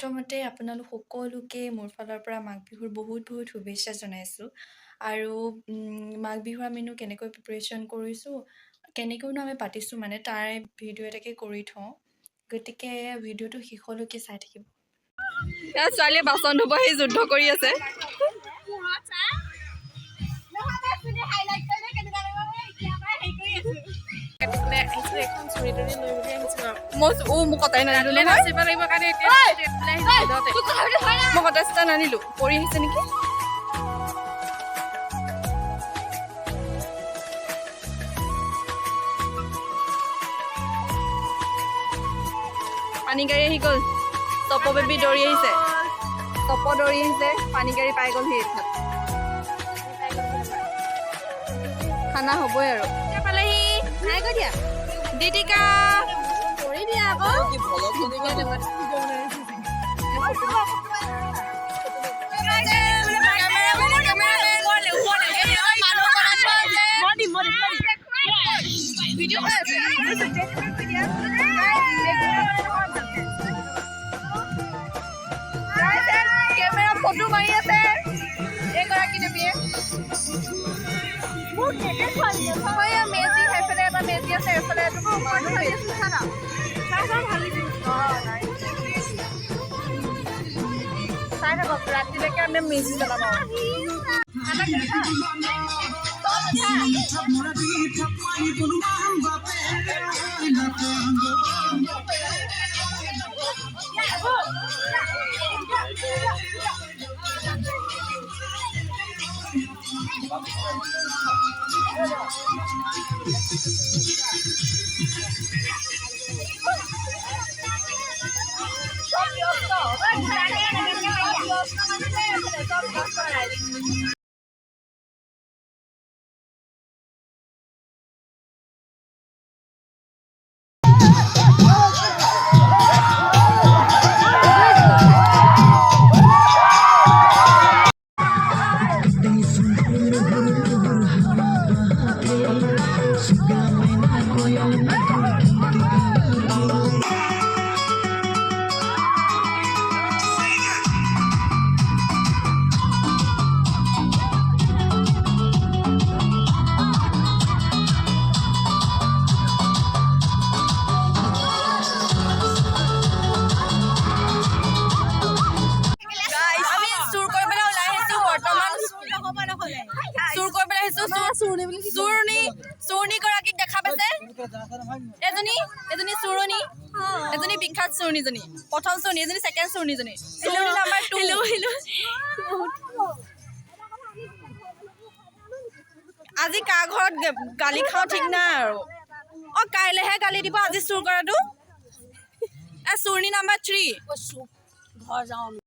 প্ৰথমতে আপোনালোক সকলোকে মোৰ ফালৰ পৰা মাঘ বিহুৰ বহুত বহুত শুভেচ্ছা জনাইছোঁ আৰু মাঘ বিহুৰ আমিনো কেনেকৈ প্ৰিপেৰেশ্যন কৰিছোঁ কেনেকৈনো আমি পাতিছোঁ মানে তাৰে ভিডিঅ' এটাকে কৰি থওঁ গতিকে ভিডিঅ'টো শেষলৈকে চাই থাকিব ছোৱালীয়ে বাচন ধুব আহি যুদ্ধ কৰি আছে মোক কটাই নানিলো মই কটাইটা নানিলো পৰি আহিছে নেকি পানী গাড়ী আহি গ'ল তপ বেবী দৌৰি আহিছে তপ দৌৰি আহিছে পানী গাড়ী পাই গ'ল সি খানা হ'বই আৰু পালেহি নাই কৈ দিয়া দিদিকা কৰি দিয়া আকৌ কেমেৰা ফটো মাৰি আছে এইগৰাকী দেৱীয়ে মেজি সেইফালে এটা মেজি আছে এইফালে চাই থাকক ৰাতিলৈকে আমি মেজি জ্বলাম চুৰণী গৰাকীক দেখা পাইছে এজনী চুৰণী এজনী বিখ্যাত চুৰণীজনী প্ৰথম চুৰণী এজনী ছেকেণ্ড চুৰণীজনী চুৰণী নাম্বাৰ 2 আজি কাৰ ঘৰত গালি খাওঁ ঠিক নাই আৰু কাইলৈহে গালি দিব আজি চুৰ কৰাটো চুৰণী নাম্বাৰ 3 ঘৰ যাওঁ